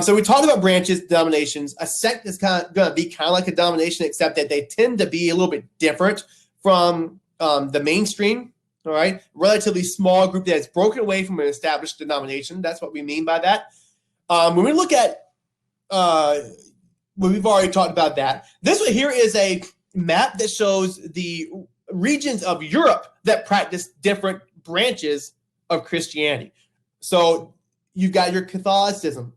So we talked about branches, denominations. A sect is going to be kind of like a denomination, except that they tend to be a little bit different from the mainstream. All right, relatively small group that's broken away from an established denomination. That's what we mean by that. When we look at, we've already talked about that. This one here is a map that shows the regions of Europe that practice different branches of Christianity. So you've got your Catholicism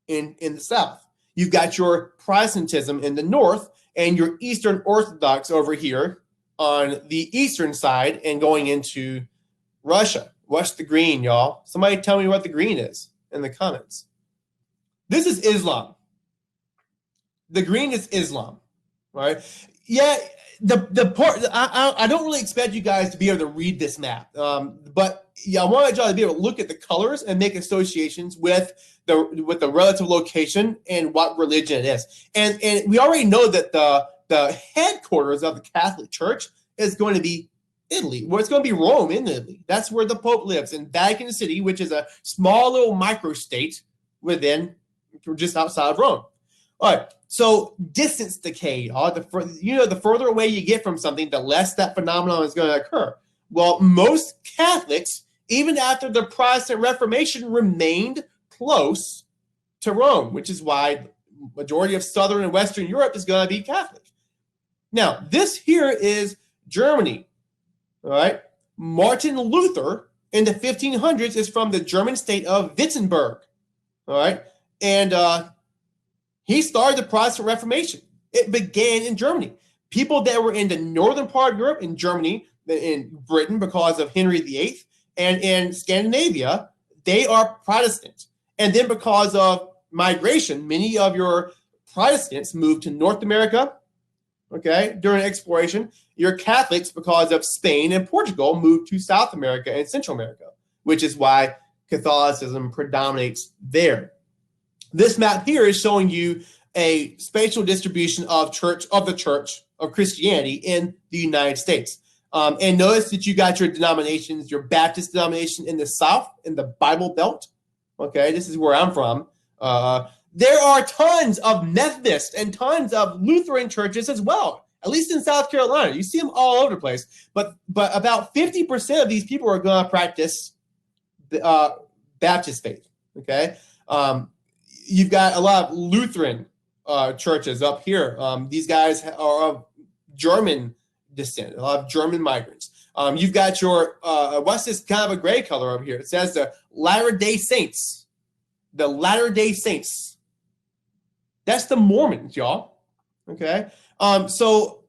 in the south. You've got your Protestantism in the north, and your Eastern Orthodox over here on the eastern side and going into Russia. What's the green, y'all? Somebody tell me what the green is in the comments. This is Islam. The green is Islam, right? Yeah, the part I don't really expect you guys to be able to read this map, but yeah, I want y'all to be able to look at the colors and make associations with the relative location and what religion it is. And we already know that the headquarters of the Catholic Church is going to be Italy. Well, it's going to be Rome in Italy. That's where the Pope lives, in Vatican City, which is a small little microstate within, just outside of Rome. All right, so distance decay. The further away you get from something, the less that phenomenon is going to occur. Well, most Catholics, even after the Protestant Reformation, remained close to Rome, which is why the majority of Southern and Western Europe is going to be Catholic. Now, this here is Germany. All right, Martin Luther in the 1500s is from the German state of Wittenberg. All right, and he started the Protestant Reformation. It began in Germany. People that were in the northern part of Europe, in Germany, in Britain because of Henry VIII, and in Scandinavia, they are Protestant. And then because of migration, many of your Protestants moved to North America, okay, during exploration. Your Catholics, because of Spain and Portugal, moved to South America and Central America, which is why Catholicism predominates there. This map here is showing you a spatial distribution of the Church of Christianity in the United States. And notice that you got your denominations, your Baptist denomination in the South, in the Bible Belt. Okay, this is where I'm from. There are tons of Methodist and tons of Lutheran churches as well, at least in South Carolina. You see them all over the place. But about 50% of these people are going to practice Baptist faith. Okay, you've got a lot of Lutheran churches up here. These guys are of German descent, a lot of German migrants. You've got your, what's this kind of a gray color over here? It says the Latter-day Saints. The Latter-day Saints. That's the Mormons, y'all. Okay? So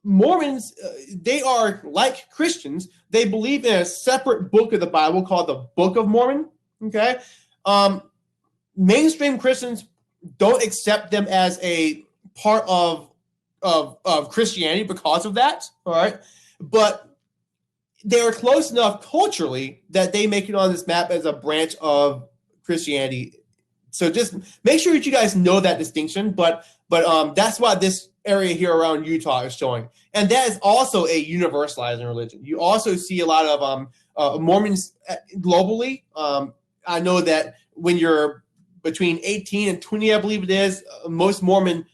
Mormons, they are like Christians. They believe in a separate book of the Bible called the Book of Mormon. Okay? Mainstream Christians don't accept them as a part of Christianity because of that, all right? But they're close enough culturally that they make it on this map as a branch of Christianity. So just make sure that you guys know that distinction, but that's what this area here around Utah is showing. And that is also a universalizing religion. You also see a lot of Mormons globally. I know that when you're between 18 and 20, I believe it is, most Mormon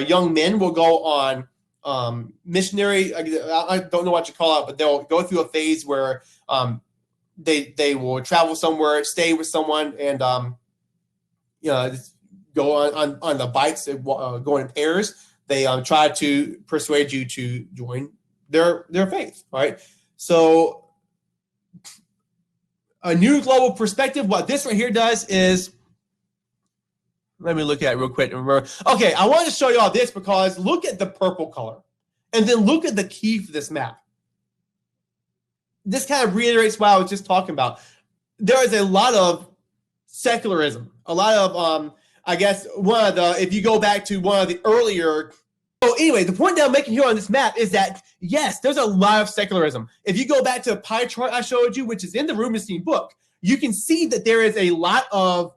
young men will go on missionary, I don't know what you call it, but they'll go through a phase where they will travel somewhere, stay with someone, and go on the bikes, go in pairs. They try to persuade you to join their faith, right? So a new global perspective, what this right here does is, let me look at it real quick. Okay, I wanted to show you all this because look at the purple color and then look at the key for this map. This kind of reiterates what I was just talking about. There is a lot of secularism, a lot of, I guess, if you go back to one of the earlier. So anyway, the point that I'm making here on this map is that, yes, there's a lot of secularism. If you go back to a pie chart I showed you, which is in the Rubenstein book, you can see that there is a lot of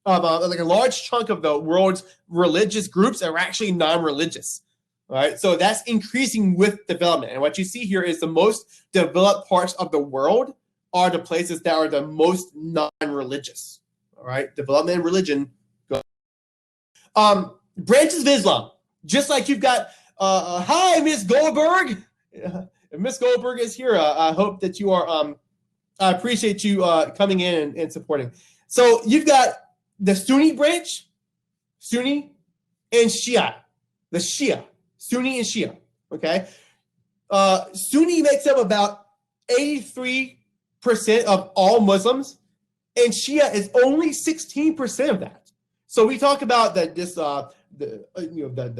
like a large chunk of the world's religious groups are actually non-religious, right? So that's increasing with development. And what you see here is the most developed parts of the world are the places that are the most non-religious, all right? Development and religion Branches of Islam. Just like you've got, hi, Miss Goldberg. If Miss Goldberg is here, I hope that you are, I appreciate you coming in and supporting. So you've got the Sunni branch, Sunni and Shia. The Shia, Sunni and Shia, okay? Sunni makes up about 83% of all Muslims, and Shia is only 16% of that. So we talk about the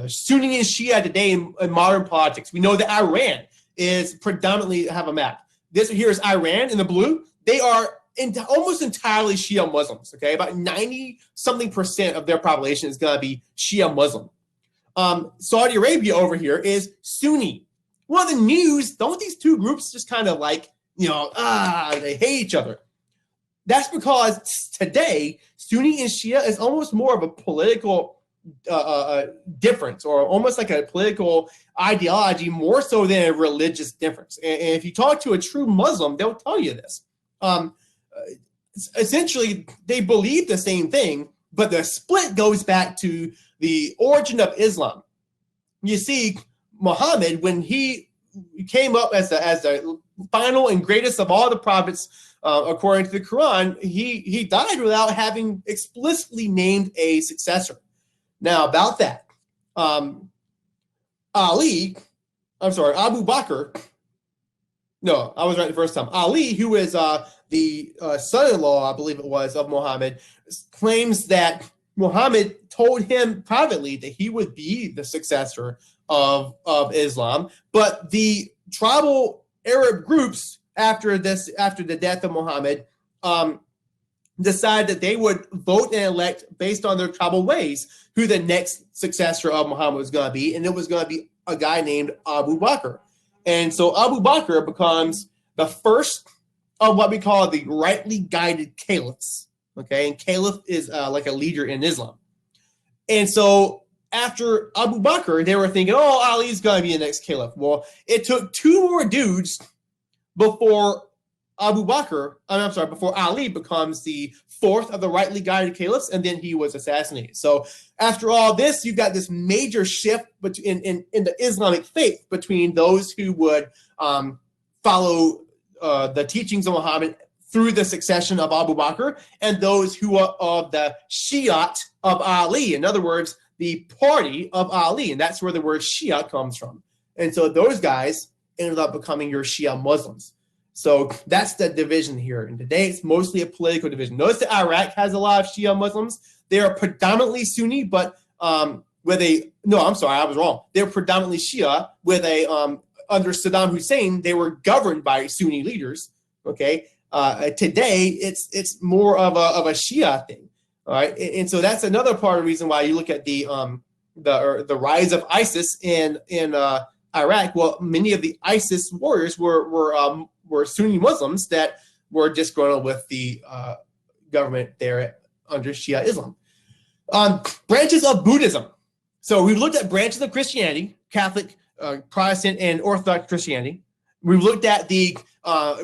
Sunni and Shia today in modern politics. We know that Iran is predominantly, have a map. This here is Iran in the blue. They are almost entirely Shia Muslims, okay? About 90-something% of their population is going to be Shia Muslim. Saudi Arabia over here is Sunni. Well, the news, don't these two groups just kind of like, they hate each other? That's because today, Sunni and Shia is almost more of a political difference, or almost like a political ideology, more so than a religious difference. And if you talk to a true Muslim, they'll tell you this. Essentially, they believe the same thing, but the split goes back to the origin of Islam. You see, Muhammad, when he came up as the final and greatest of all the prophets, according to the Quran, he died without having explicitly named a successor. Now, about that, Abu Bakr, no, I was right the first time. Ali, who is the son-in-law, I believe it was, of Muhammad, claims that Muhammad told him privately that he would be the successor of Islam, but the tribal Arab groups after the death of Muhammad, decided that they would vote and elect based on their tribal ways who the next successor of Muhammad was going to be, and it was going to be a guy named Abu Bakr. And so Abu Bakr becomes the first of what we call the rightly guided caliphs. Okay, and caliph is like a leader in Islam. And so after Abu Bakr, they were thinking, oh, Ali's going to be the next caliph. Well, it took two more dudes before before Ali becomes the fourth of the rightly guided caliphs, and then he was assassinated. So after all this, you've got this major shift in the Islamic faith between those who would follow the teachings of Muhammad through the succession of Abu Bakr, and those who are of the Shiite of Ali. In other words, the party of Ali, and that's where the word Shia comes from. And so those guys ended up becoming your Shia Muslims. So that's the division here. And today it's mostly a political division. Notice that Iraq has a lot of Shia Muslims. They are predominantly Sunni, but I was wrong. They're predominantly Shia with under Saddam Hussein, they were governed by Sunni leaders. Okay. Today it's more of a Shia thing. All right. And so that's another part of the reason why you look at the rise of ISIS in Iraq. Well, many of the ISIS warriors were Sunni Muslims that were disgruntled with the government there under Shia Islam. Branches of Buddhism. So we've looked at branches of Christianity, Catholic, Protestant, and Orthodox Christianity. We've looked at the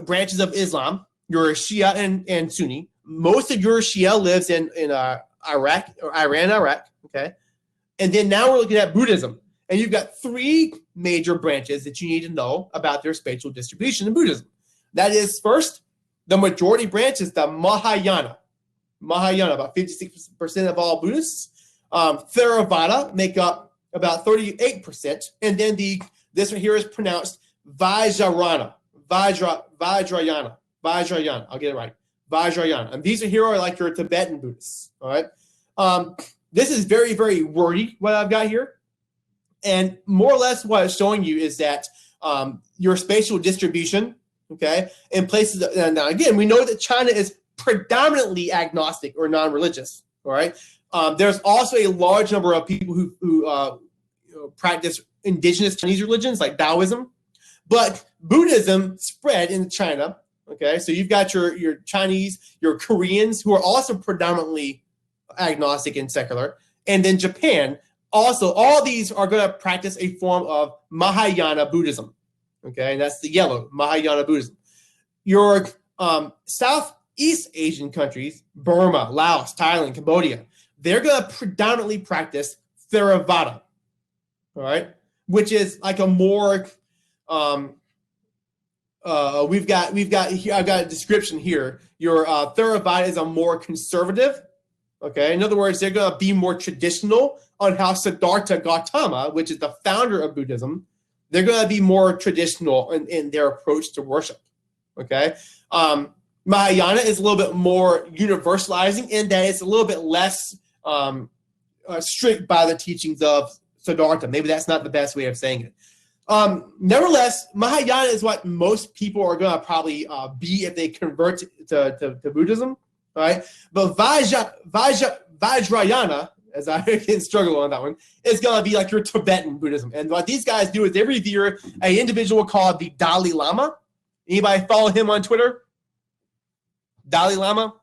branches of Islam, your Shia and Sunni. Most of your Shia lives in Iraq, or Iran, Iraq, okay? And then now we're looking at Buddhism. And you've got three major branches that you need to know about their spatial distribution in Buddhism. That is, first, the majority branch is the Mahayana. Mahayana, about 56% of all Buddhists. Theravada make up about 38%. And then this one here is pronounced Vajrayana. Vajrayana. I'll get it right. Vajrayana. And these are like your Tibetan Buddhists. All right. This is very, very wordy, what I've got here. And more or less what it's showing you is that your spatial distribution, okay, in places, now again, we know that China is predominantly agnostic or non-religious, all right? There's also a large number of people who practice indigenous Chinese religions like Taoism, but Buddhism spread in China, okay? So you've got your Chinese, your Koreans, who are also predominantly agnostic and secular, and then Japan. Also, all these are going to practice a form of Mahayana Buddhism. Okay, and that's the yellow, Mahayana Buddhism. Your Southeast Asian countries, Burma, Laos, Thailand, Cambodia, they're going to predominantly practice Theravada, all right, which is like a more we've got here. I've got a description here. Your Theravada is a more conservative. Okay, in other words, they're going to be more traditional on how Siddhartha Gautama, which is the founder of Buddhism, they're going to be more traditional in their approach to worship. Okay, Mahayana is a little bit more universalizing in that it's a little bit less strict by the teachings of Siddhartha. Maybe that's not the best way of saying it. Nevertheless, Mahayana is what most people are going to probably be if they convert to Buddhism, right? But Vajrayana, as I can struggle on that one, is going to be like your Tibetan Buddhism. And what these guys do is they revere an individual called the Dalai Lama. Anybody follow him on Twitter? Dalai Lama?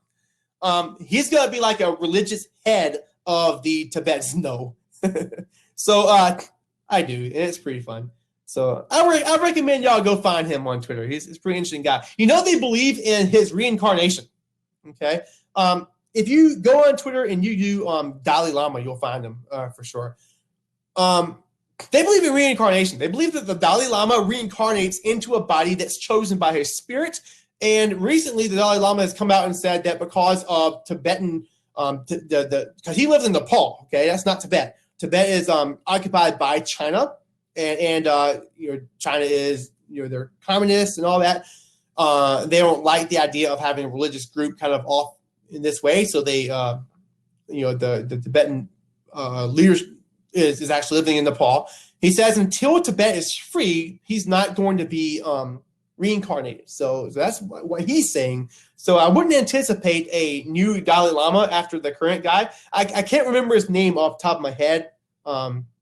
He's going to be like a religious head of the Tibetans. No. So I do, and it's pretty fun. So I recommend y'all go find him on Twitter. He's a pretty interesting guy. You know, they believe in his reincarnation. Okay. If you go on Twitter and you do Dalai Lama, you'll find him for sure. They believe in reincarnation. They believe that the Dalai Lama reincarnates into a body that's chosen by his spirit. And recently, the Dalai Lama has come out and said that because of Tibetan, because he lives in Nepal. Okay, that's not Tibet. Tibet is occupied by China, and China is they're communists and all that. They don't like the idea of having a religious group kind of off in this way, so they the Tibetan leaders is actually living in Nepal. He says until Tibet is free, he's not going to be reincarnated. So that's what he's saying. So I wouldn't anticipate a new Dalai Lama after the current guy. I can't remember his name off the top of my head.